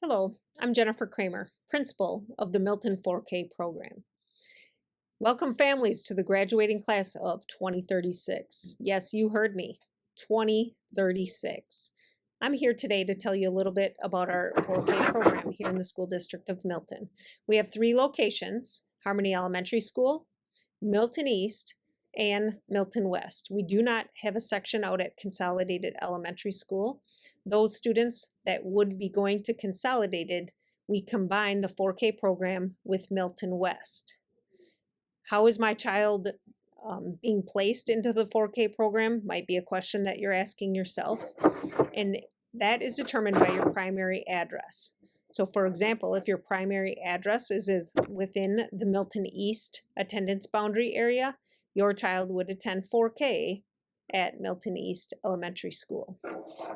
Hello, I'm Jennifer Kramer, principal of the Milton 4K program. Welcome families to the graduating class of 2036. Yes, you heard me, 2036. I'm here today to tell you a little bit about our 4K program here in the School District of Milton. We have 3 locations, Harmony Elementary School, Milton East, and Milton West. We do not have a section out at Consolidated Elementary School. Those students that would be going to Consolidated, we combine the 4K program with Milton West. How is my child being placed into the 4K program? Might be a question that you're asking yourself. And that is determined by your primary address. So for example, if your primary address is within the Milton East attendance boundary area, your child would attend 4K at Milton East Elementary School.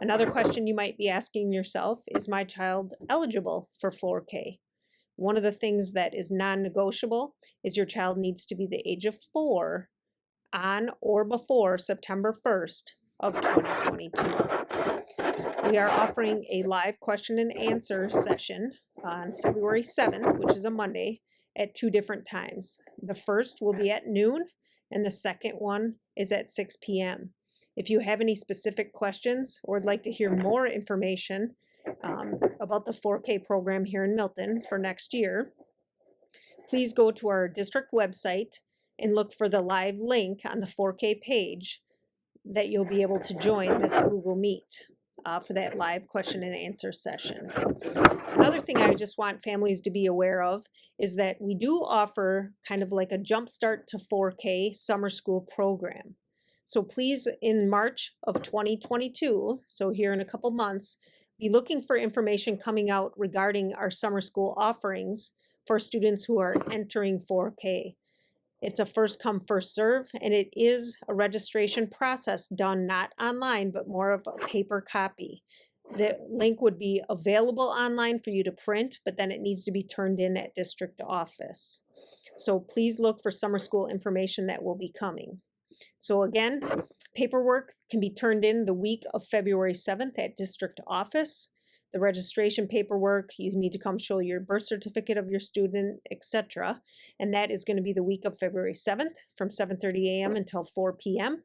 Another question you might be asking yourself is my child eligible for 4K? One of the things that is non-negotiable is your child needs to be the age of 4 on or before September 1st of 2022. We are offering a live question and answer session on February 7th, which is a Monday, at 2 different times. The first will be at noon, and the second one is at 6 p.m. If you have any specific questions or would like to hear more information about the 4K program here in Milton for next year, please go to our district website and look for the live link on the 4K page that you'll be able to join this Google Meet for that live question and answer session. Another thing I just want families to be aware of is that we do offer kind of like a Jumpstart to 4K summer school program. So please, in March of 2022, so here in a couple months, be looking for information coming out regarding our summer school offerings for students who are entering 4K. It's a first come, first serve, and it is a registration process done not online, but more of a paper copy. The link would be available online for you to print, but then it needs to be turned in at district office. So please look for summer school information that will be coming. So again, paperwork can be turned in the week of February 7th at district office. The registration paperwork, you need to come show your birth certificate of your student, etc. And that is going to be the week of February 7th from 7:30 a.m. until 4 p.m.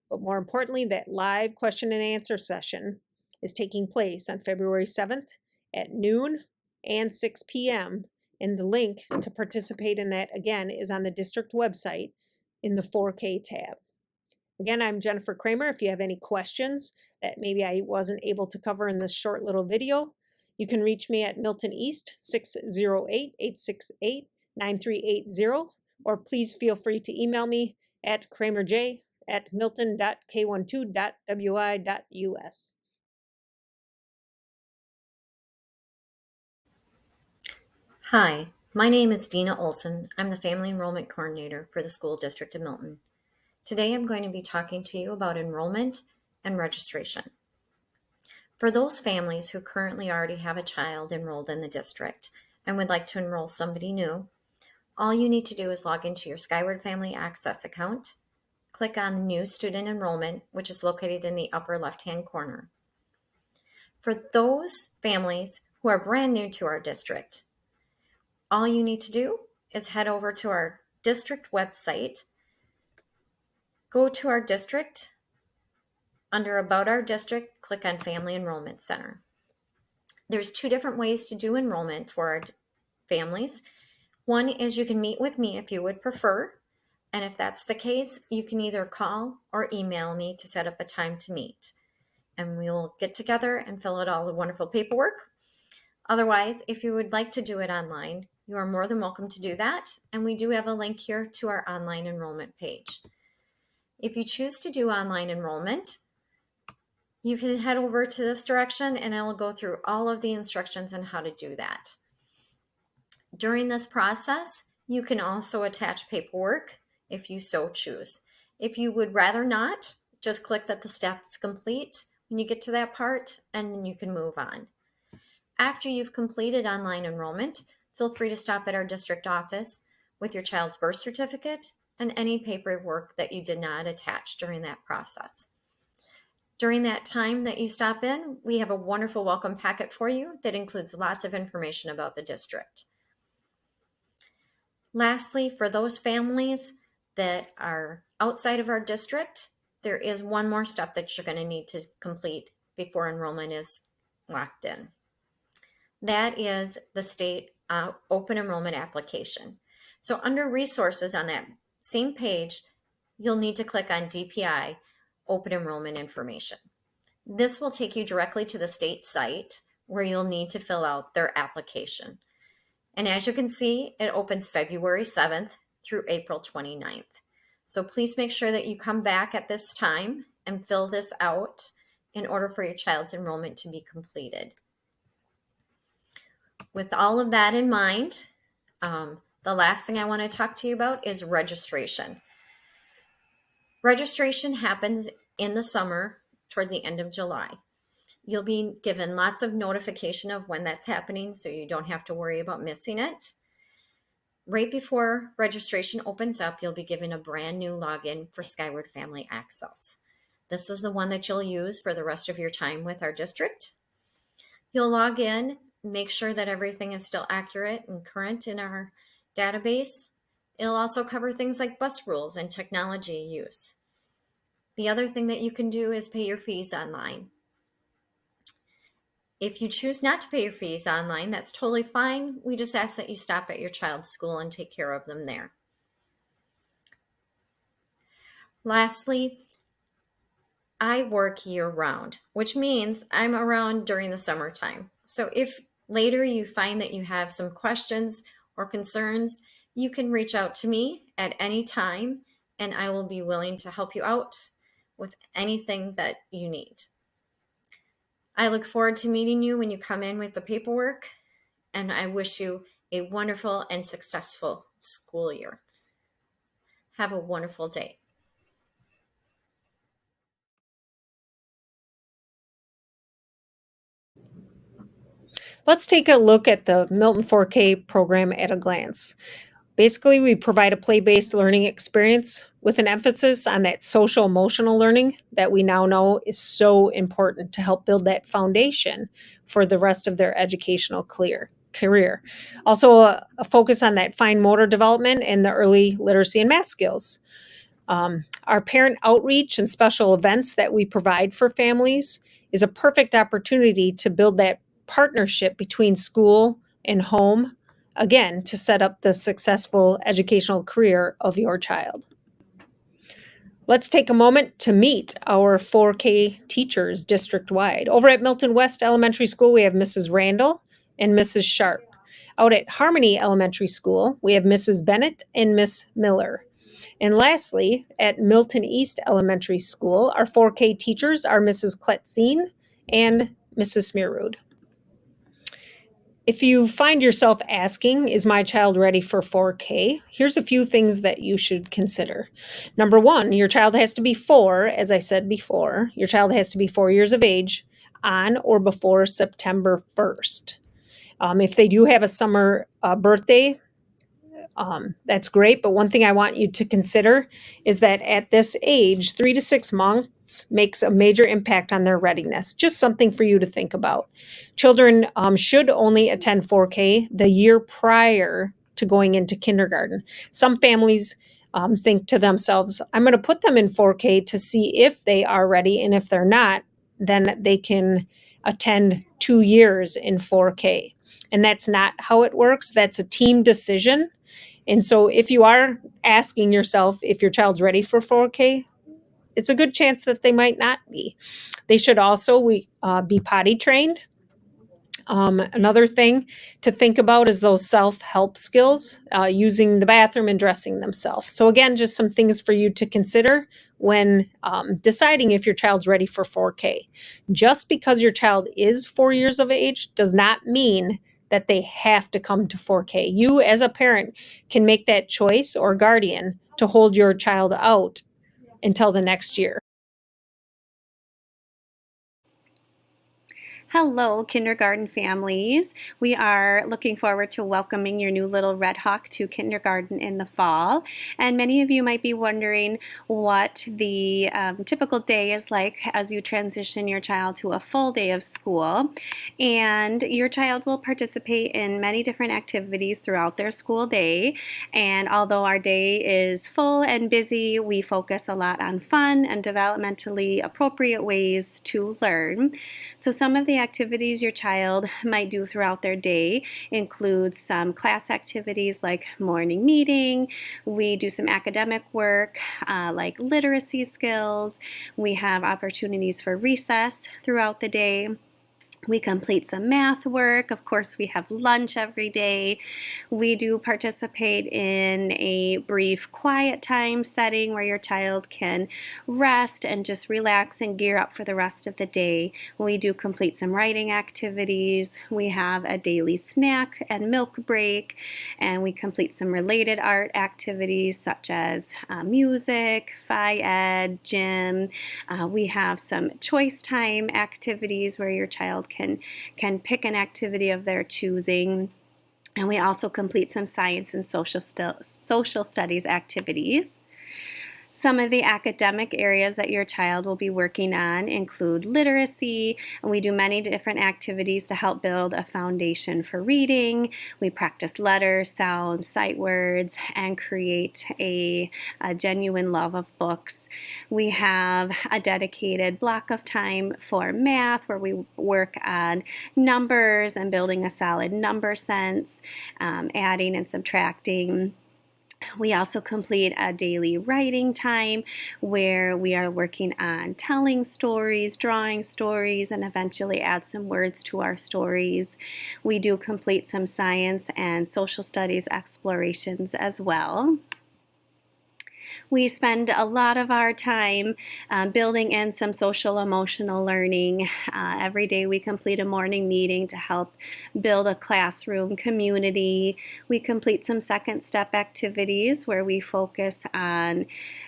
But more importantly, that live question and answer session is taking place on February 7th at noon and 6 p.m. And the link to participate in that, again, is on the district website in the 4K tab. Again, I'm Jennifer Kramer. If you have any questions that maybe I wasn't able to cover in this short little video, you can reach me at Milton East 608-868-9380, or please feel free to email me at kramerj@milton.k12.wi.us. Hi, my name is Dina Olson. I'm the Family Enrollment Coordinator for the School District of Milton. Today I'm going to be talking to you about enrollment and registration. For those families who currently already have a child enrolled in the district and would like to enroll somebody new, all you need to do is log into your Skyward Family Access account, click on New Student Enrollment, which is located in the upper left-hand corner. For those families who are brand new to our district, all you need to do is head over to our district website, go to our district, under About Our District, click on Family Enrollment Center. There's 2 different ways to do enrollment for our families. One is you can meet with me if you would prefer, and if that's the case, you can either call or email me to set up a time to meet, and we'll get together and fill out all the wonderful paperwork. Otherwise, if you would like to do it online, you are more than welcome to do that, and we do have a link here to our online enrollment page. If you choose to do online enrollment, you can head over to this direction and I will go through all of the instructions on how to do that. During this process, you can also attach paperwork if you so choose. If you would rather not, just click that the step's complete when you get to that part, and then you can move on. After you've completed online enrollment, feel free to stop at our district office with your child's birth certificate and any paperwork that you did not attach during that process. During that time that you stop in, we have a wonderful welcome packet for you that includes lots of information about the district. Lastly, for those families that are outside of our district, there is one more step that you're going to need to complete before enrollment is locked in. That is the state open enrollment application. So under resources on that same page, you'll need to click on DPI, open enrollment information. This will take you directly to the state site where you'll need to fill out their application. And as you can see, it opens February 7th through April 29th. So please make sure that you come back at this time and fill this out in order for your child's enrollment to be completed. With all of that in mind, the last thing I want to talk to you about is registration. Registration happens in the summer towards the end of July. You'll be given lots of notification of when that's happening, so you don't have to worry about missing it. Right before registration opens up, you'll be given a brand new login for Skyward Family Access. This is the one that you'll use for the rest of your time with our district. You'll log in, make sure that everything is still accurate and current in our database. It'll also cover things like bus rules and technology use. The other thing that you can do is pay your fees online. If you choose not to pay your fees online, that's totally fine. We just ask that you stop at your child's school and take care of them there. Lastly, I work year-round, which means I'm around during the summertime. So if later you find that you have some questions or concerns, you can reach out to me at any time, and I will be willing to help you out with anything that you need. I look forward to meeting you when you come in with the paperwork, and I wish you a wonderful and successful school year. Have a wonderful day. Let's take a look at the Milton 4K program at a glance. Basically, we provide a play-based learning experience with an emphasis on that social emotional learning that we now know is so important to help build that foundation for the rest of their educational career. Also, a focus on that fine motor development and the early literacy and math skills. Our parent outreach and special events that we provide for families is a perfect opportunity to build that partnership between school and home, again, to set up the successful educational career of your child. Let's take a moment to meet our 4K teachers district-wide. Over at Milton West Elementary School, we have Mrs. Randall and Mrs. Sharp. Out at Harmony Elementary School, we have Mrs. Bennett and Miss Miller. And lastly, at Milton East Elementary School, our 4K teachers are Mrs. Kletzine and Mrs. Smearwood. If you find yourself asking, is my child ready for 4K? Here's a few things that you should consider. Number one, your child has to be 4, as I said before. Your child has to be 4 years of age on or before September 1st. If they do have a summer birthday, that's great. But one thing I want you to consider is that at this age, 3 to 6 months makes a major impact on their readiness. Just something for you to think about. Children should only attend 4K the year prior to going into kindergarten. Some families think to themselves, I'm going to put them in 4K to see if they are ready. And if they're not, then they can attend 2 years in 4K. And that's not how it works. That's a team decision. And so if you are asking yourself if your child's ready for 4K, it's a good chance that they might not be. They should also be potty trained. Another thing to think about is those self-help skills, using the bathroom and dressing themselves. So again, just some things for you to consider when deciding if your child's ready for 4K. Just because your child is 4 years of age does not mean that they have to come to 4K. You as a parent can make that choice, or guardian, to hold your child out until the next year. Hello, kindergarten families. We are looking forward to welcoming your new little Red Hawk to kindergarten in the fall. And many of you might be wondering what the typical day is like as you transition your child to a full day of school. And your child will participate in many different activities throughout their school day. And although our day is full and busy, we focus a lot on fun and developmentally appropriate ways to learn. So some of the activities your child might do throughout their day include some class activities like morning meeting. We do some academic work like literacy skills. We have opportunities for recess throughout the day. We complete some math work. Of course, we have lunch every day. We do participate in a brief quiet time setting where your child can rest and just relax and gear up for the rest of the day. We do complete some writing activities. We have a daily snack and milk break, and we complete some related art activities such as music, phy ed, gym. We have some choice time activities where your child can pick an activity of their choosing. And we also complete some science and social studies activities. Some of the academic areas that your child will be working on include literacy, and we do many different activities to help build a foundation for reading. We practice letters, sounds, sight words, and create a genuine love of books. We have a dedicated block of time for math where we work on numbers and building a solid number sense, adding and subtracting. We also complete a daily writing time where we are working on telling stories, drawing stories, and eventually add some words to our stories. We do complete some science and social studies explorations as well. We spend a lot of our time building in some social emotional learning. Every day we complete a morning meeting to help build a classroom community. We complete some second step activities where we focus on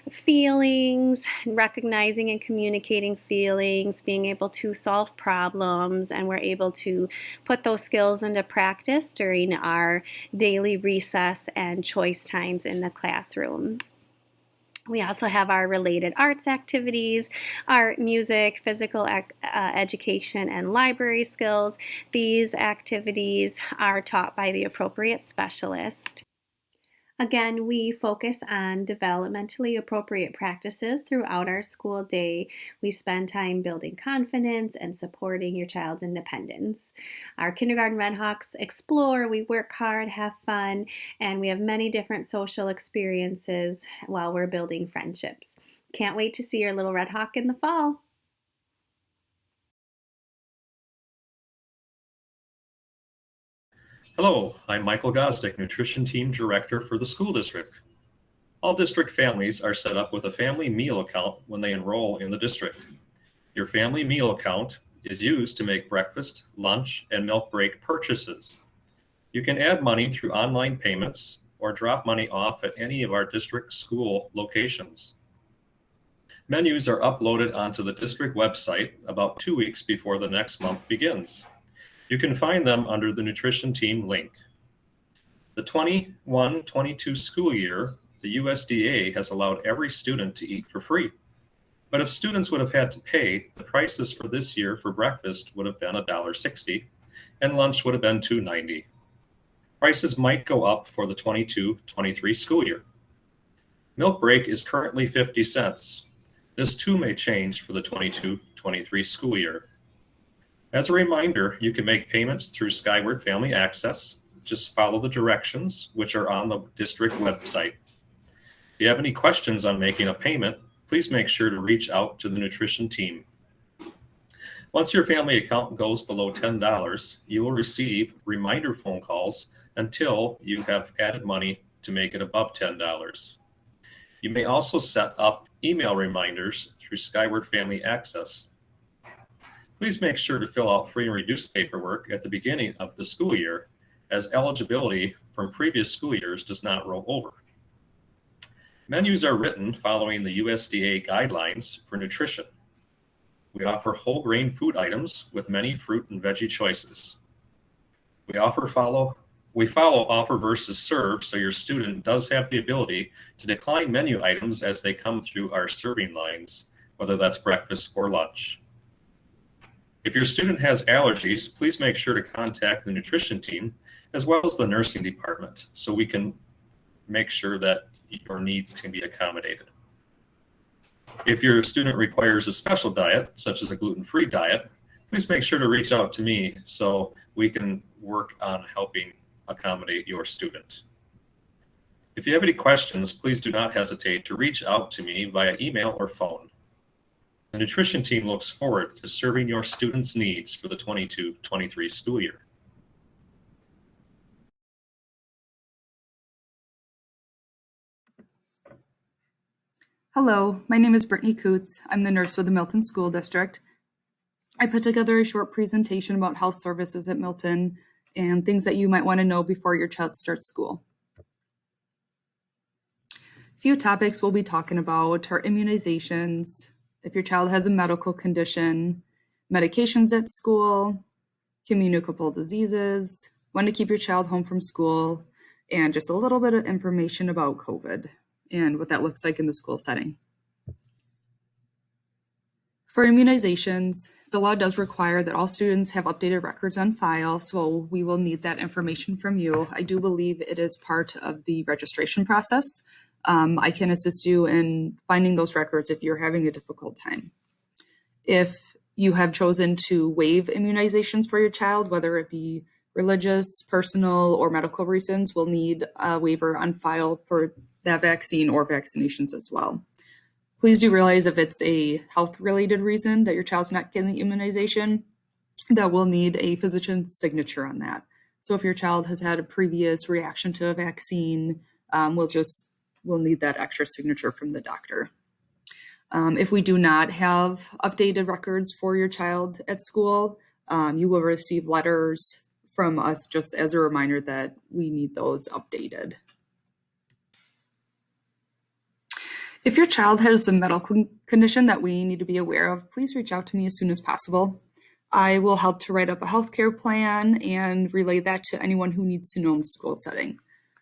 feelings, recognizing and communicating feelings, being able to solve problems, and we're able to put those skills into practice during our daily recess and choice times in the classroom. We also have our related arts activities, art, music, physical education, and library skills. These activities are taught by the appropriate specialist. Again, we focus on developmentally appropriate practices throughout our school day. We spend time building confidence and supporting your child's independence. Our kindergarten Red Hawks explore, we work hard, have fun, and we have many different social experiences while we're building friendships. Can't wait to see your little Red Hawk in the fall. Hello, I'm Michael Gosdick, Nutrition Team Director for the school district. All district families are set up with a family meal account when they enroll in the district. Your family meal account is used to make breakfast, lunch, and milk break purchases. You can add money through online payments or drop money off at any of our district school locations. Menus are uploaded onto the district website about 2 weeks before the next month begins. You can find them under the Nutrition Team link. The 21-22 school year, the USDA has allowed every student to eat for free. But if students would have had to pay, the prices for this year for breakfast would have been $1.60 and lunch would have been $2.90. Prices might go up for the 22-23 school year. Milk break is currently 50 cents. This too may change for the 22-23 school year. As a reminder, you can make payments through Skyward Family Access. Just follow the directions, which are on the district website. If you have any questions on making a payment, please make sure to reach out to the nutrition team. Once your family account goes below $10, you will receive reminder phone calls until you have added money to make it above $10. You may also set up email reminders through Skyward Family Access. Please make sure to fill out free and reduced paperwork at the beginning of the school year, as eligibility from previous school years does not roll over. Menus are written following the USDA guidelines for nutrition. We offer whole grain food items with many fruit and veggie choices. We follow offer versus serve, so your student does have the ability to decline menu items as they come through our serving lines, whether that's breakfast or lunch. If your student has allergies, please make sure to contact the nutrition team as well as the nursing department so we can make sure that your needs can be accommodated. If your student requires a special diet, such as a gluten-free diet, please make sure to reach out to me so we can work on helping accommodate your student. If you have any questions, please do not hesitate to reach out to me via email or phone. The nutrition team looks forward to serving your students' needs for the 22-23 school year. Hello, my name is Brittany Coots. I'm the nurse with the Milton School District. I put together a short presentation about health services at Milton and things that you might want to know before your child starts school. A few topics we'll be talking about are immunizations, if your child has a medical condition, medications at school, communicable diseases, when to keep your child home from school, and just a little bit of information about COVID and what that looks like in the school setting. For immunizations, the law does require that all students have updated records on file, so we will need that information from you. I do believe it is part of the registration process. I can assist you in finding those records if you're having a difficult time. If you have chosen to waive immunizations for your child, whether it be religious, personal, or medical reasons, we'll need a waiver on file for that vaccine or vaccinations as well. Please do realize if it's a health-related reason that your child's not getting the immunization, that we'll need a physician's signature on that. So if your child has had a previous reaction to a vaccine, we'll need that extra signature from the doctor. If we do not have updated records for your child at school, you will receive letters from us just as a reminder that we need those updated. If your child has a medical condition that we need to be aware of, please reach out to me as soon as possible. I will help to write up a healthcare plan and relay that to anyone who needs to know in the school setting.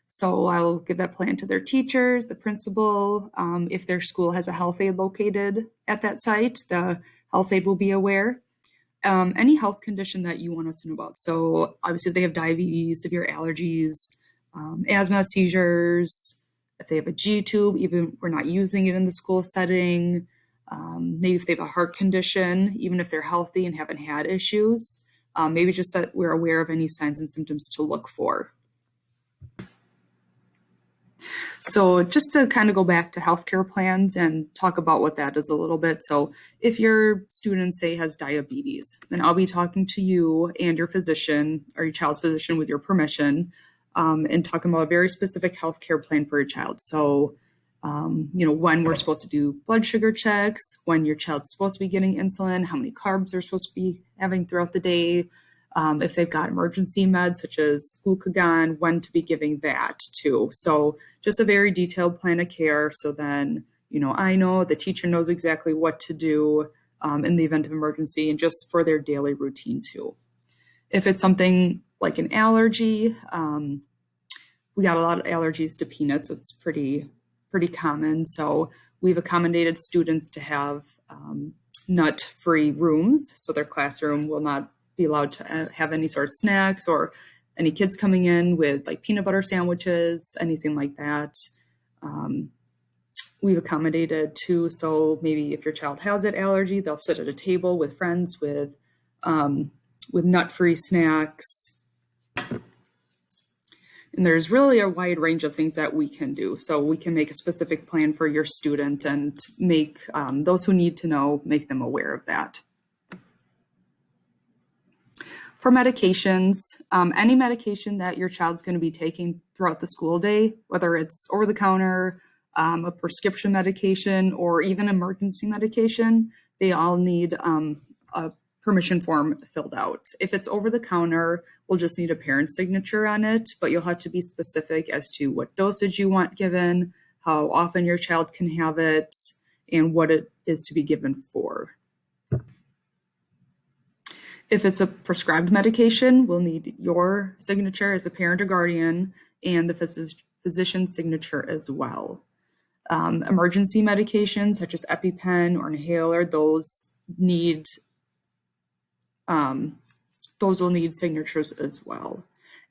So I'll give that plan to their teachers, the principal. If their school has a health aide located at that site, the health aide will be aware. Any health condition that you want us to know about. So obviously if they have diabetes, severe allergies, asthma, seizures, if they have a G-tube, even if we're not using it in the school setting, maybe if they have a heart condition, even if they're healthy and haven't had issues, maybe just that we're aware of any signs and symptoms to look for. So just to kind of go back to healthcare plans and talk about what that is a little bit. So if your student, say, has diabetes, then I'll be talking to you and your physician or your child's physician with your permission and talking about a very specific healthcare plan for your child. So, when we're supposed to do blood sugar checks, when your child's supposed to be getting insulin, how many carbs they're supposed to be having throughout the day, if they've got emergency meds such as glucagon, when to be giving that too. So just a very detailed plan of care. So then, I know the teacher knows exactly what to do in the event of emergency and just for their daily routine too. If it's something like an allergy, we got a lot of allergies to peanuts. It's pretty common. So we've accommodated students to have nut-free rooms. So their classroom will not be allowed to have any sort of snacks or any kids coming in with like peanut butter sandwiches, anything like that. We've accommodated too. So maybe if your child has that allergy, they'll sit at a table with friends with nut-free snacks. And there's really a wide range of things that we can do. So we can make a specific plan for your student and make those who need to know, make them aware of that. For medications, any medication that your child's going to be taking throughout the school day, whether it's over the counter, a prescription medication, or even emergency medication, they all need a permission form filled out. If it's over the counter, we'll just need a parent's signature on it, but you'll have to be specific as to what dosage you want given, how often your child can have it, and what it is to be given for. If it's a prescribed medication, we'll need your signature as a parent or guardian and the physician's signature as well. Emergency medications such as EpiPen or inhaler, those will need signatures as well.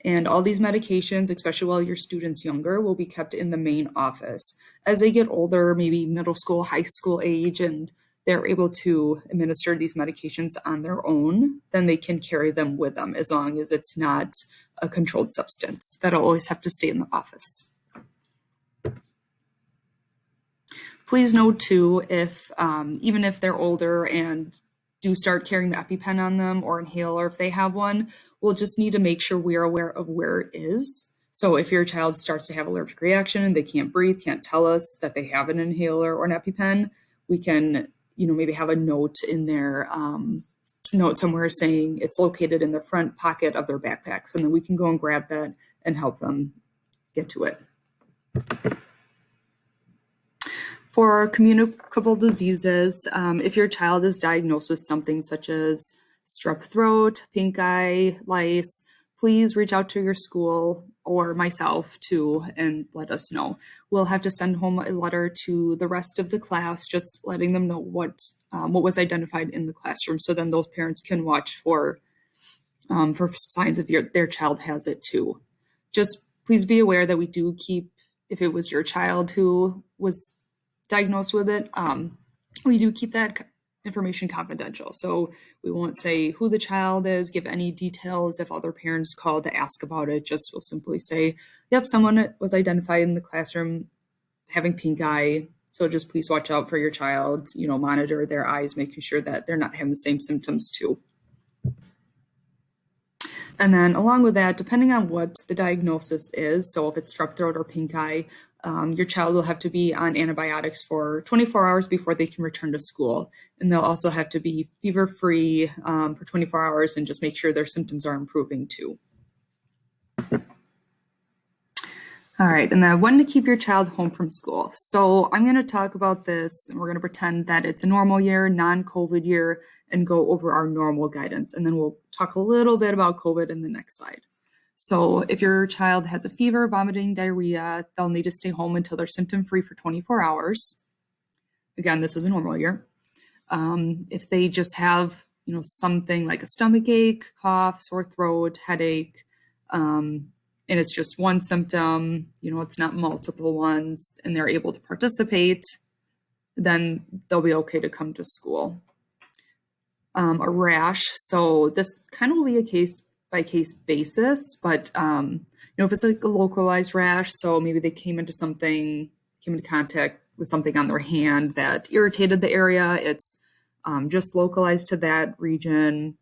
And all these medications, especially while your student's younger, will be kept in the main office. As they get older, maybe middle school, high school age, and they're able to administer these medications on their own, then they can carry them with them as long as it's not a controlled substance. That'll always have to stay in the office. Please note too, if even if they're older and do start carrying the EpiPen on them or inhaler if they have one, we'll just need to make sure we're aware of where it is. So if your child starts to have allergic reaction and they can't breathe, can't tell us that they have an inhaler or an EpiPen, we can, maybe have a note in their note somewhere saying it's located in the front pocket of their backpacks, and then we can go and grab that and help them get to it. For communicable diseases, if your child is diagnosed with something such as strep throat, pink eye, lice, please reach out to your school or myself too and let us know. We'll have to send home a letter to the rest of the class, just letting them know what was identified in the classroom, so then those parents can watch for signs of their child has it too. Just please be aware that we do keep, if it was your child who was diagnosed with it, we do keep that information confidential. So we won't say who the child is, give any details. If other parents call to ask about it, just we'll simply say, yep, someone was identified in the classroom having pink eye. So just please watch out for your child, monitor their eyes, making sure that they're not having the same symptoms too. And then along with that, depending on what the diagnosis is, so if it's strep throat or pink eye, your child will have to be on antibiotics for 24 hours before they can return to school. And they'll also have to be fever-free for 24 hours and just make sure their symptoms are improving too. All right, and then when to keep your child home from school. So I'm going to talk about this, and we're going to pretend that it's a normal year, non-COVID year, and go over our normal guidance. And then we'll talk a little bit about COVID in the next slide. So if your child has a fever, vomiting, diarrhea, they'll need to stay home until they're symptom-free for 24 hours. Again, this is a normal year. If they just have, something like a stomach ache, cough, sore throat, headache, and it's just one symptom, it's not multiple ones, and they're able to participate, then they'll be okay to come to school. A rash, so this kind of will be a case-by-case basis, but if it's like a localized rash, so maybe they came into contact with something on their hand that irritated the area, it's just localized to that region,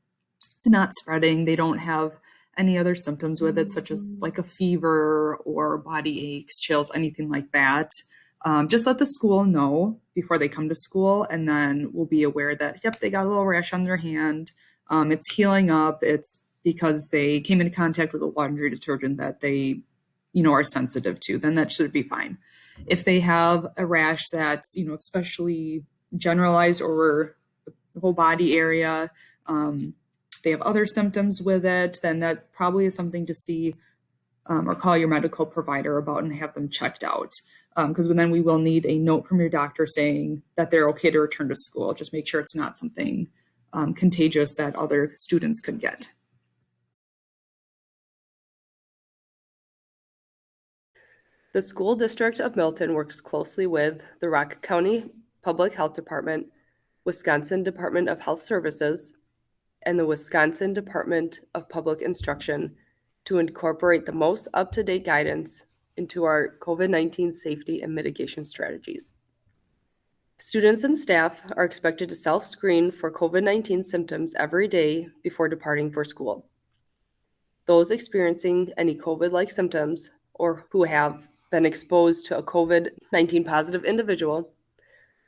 it's not spreading, they don't have any other symptoms with it, such as like a fever or body aches, chills, anything like that. Just let the school know before they come to school, and then we'll be aware that, yep, they got a little rash on their hand. It's healing up. It's because they came into contact with a laundry detergent that they, are sensitive to, then that should be fine. If they have a rash that's, especially generalized over the whole body area, they have other symptoms with it, then that probably is something to see or call your medical provider about and have them checked out. Because then we will need a note from your doctor saying that they're okay to return to school. Just make sure it's not something contagious that other students could get. The School District of Milton works closely with the Rock County Public Health Department, Wisconsin Department of Health Services, and the Wisconsin Department of Public Instruction to incorporate the most up-to-date guidance into our COVID-19 safety and mitigation strategies. Students and staff are expected to self-screen for COVID-19 symptoms every day before departing for school. Those experiencing any COVID-like symptoms or who have been exposed to a COVID-19 positive individual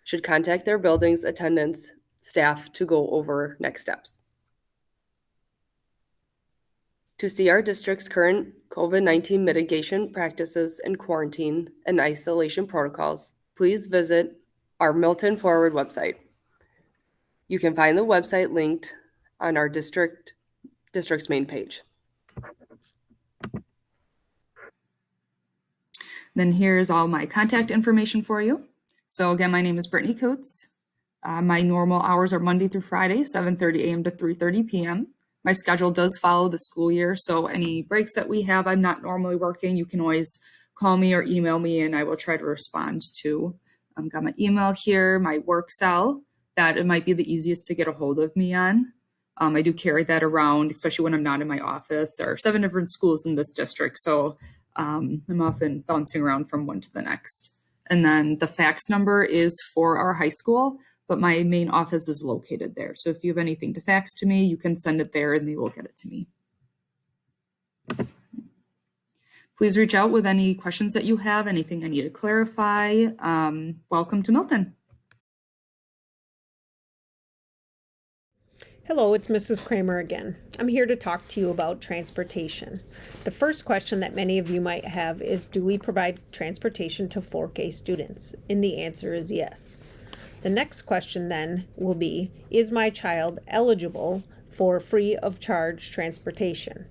should contact their building's attendance staff to go over next steps. To see our district's current COVID-19 mitigation practices and quarantine and isolation protocols, please visit our Milton Forward website. You can find the website linked on our district's main page. Then here's all my contact information for you. So again, my name is Brittany Coates. My normal hours are Monday through Friday, 7:30 a.m. to 3:30 p.m. My schedule does follow the school year, so any breaks that we have, I'm not normally working. You can always call me or email me, and I will try to respond to. I've got my email here, my work cell, that it might be the easiest to get a hold of me on. I do carry that around, especially when I'm not in my office. There are 7 different schools in this district, so I'm often bouncing around from one to the next. And then the fax number is for our high school, but my main office is located there. So if you have anything to fax to me, you can send it there and they will get it to me. Please reach out with any questions that you have, anything I need to clarify. Welcome to Milton. Hello, it's Mrs. Kramer again. I'm here to talk to you about transportation. The first question that many of you might have is, do we provide transportation to 4K students? And the answer is yes. The next question then will be, is my child eligible for free of charge transportation?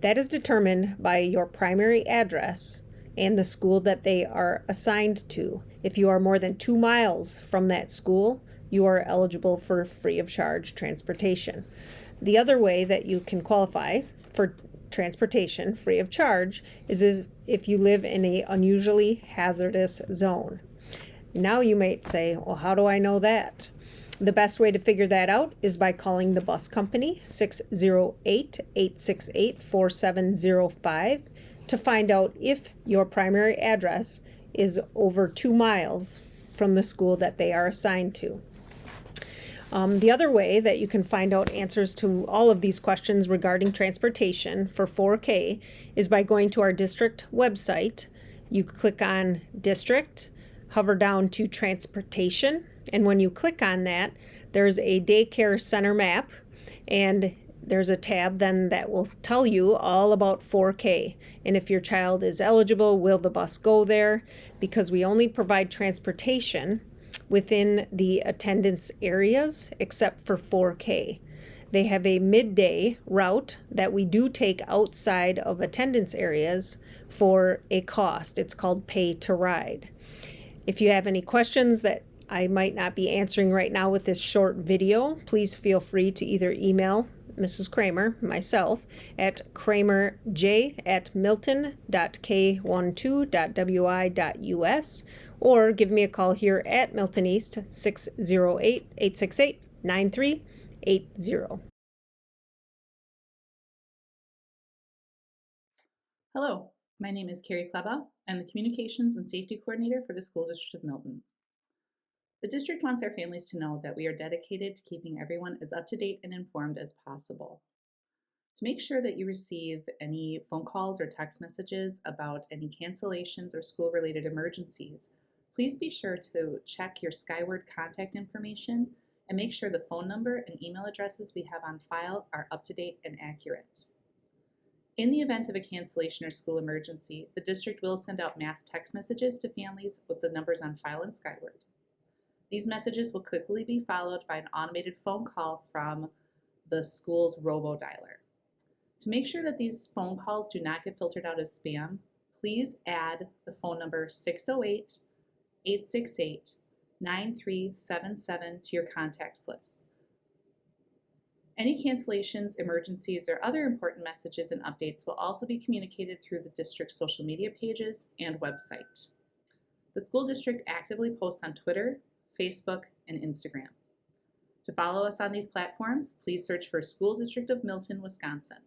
That is determined by your primary address and the school that they are assigned to. If you are more than 2 miles from that school, you are eligible for free of charge transportation. The other way that you can qualify for transportation free of charge is if you live in an unusually hazardous zone. Now you might say, well, how do I know that? The best way to figure that out is by calling the bus company, 608-868-4705, to find out if your primary address is over 2 miles from the school that they are assigned to. The other way that you can find out answers to all of these questions regarding transportation for 4K is by going to our district website. You click on district, hover down to transportation, and when you click on that, there's a daycare center map, and there's a tab then that will tell you all about 4K. And if your child is eligible, will the bus go there? Because we only provide transportation within the attendance areas except for 4K. They have a midday route that we do take outside of attendance areas for a cost. It's called pay to ride. If you have any questions that I might not be answering right now with this short video, please feel free to either email Mrs. Kramer, myself, at kramerj@milton.k12.wi.us, or give me a call here at Milton East, 608-868-9380. Hello, my name is Carrie Kleba. I'm the Communications and Safety Coordinator for the School District of Milton. The district wants our families to know that we are dedicated to keeping everyone as up-to-date and informed as possible. To make sure that you receive any phone calls or text messages about any cancellations or school-related emergencies, please be sure to check your Skyward contact information and make sure the phone number and email addresses we have on file are up-to-date and accurate. In the event of a cancellation or school emergency, the district will send out mass text messages to families with the numbers on file in Skyward. These messages will quickly be followed by an automated phone call from the school's robo-dialer. To make sure that these phone calls do not get filtered out as spam, please add the phone number 608-868-9377 to your contacts list. Any cancellations, emergencies, or other important messages and updates will also be communicated through the district's social media pages and website. The school district actively posts on Twitter, Facebook, and Instagram. To follow us on these platforms, please search for School District of Milton, Wisconsin.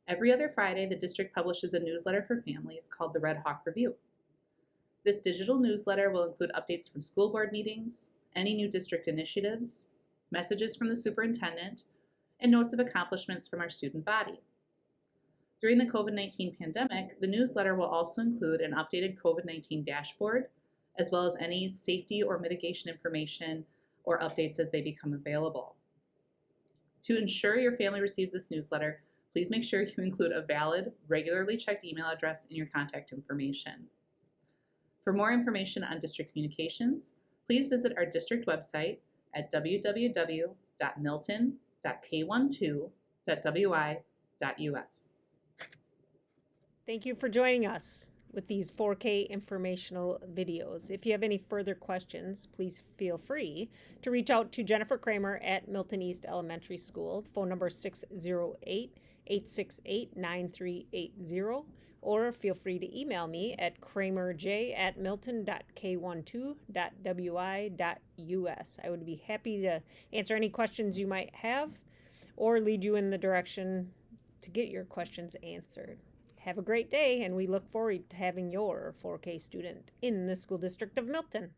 Every other Friday, the district publishes a newsletter for families called the Red Hawk Review. This digital newsletter will include updates from school board meetings, any new district initiatives, messages from the superintendent, and notes of accomplishments from our student body. During the COVID-19 pandemic, the newsletter will also include an updated COVID-19 dashboard, as well as any safety or mitigation information or updates as they become available. To ensure your family receives this newsletter, please make sure you include a valid, regularly checked email address in your contact information. For more information on district communications, please visit our district website at www.sdmilton.org. www.milton.k12.wi.us. Thank you for joining us with these 4K informational videos. If you have any further questions, please feel free to reach out to Jennifer Kramer at Milton East Elementary School. The phone number is 608-868-9380, or feel free to email me at kramerj@milton.k12.wi.us. I would be happy to answer any questions you might have or lead you in the direction to get your questions answered. Have a great day, and we look forward to having your 4K student in the School District of Milton.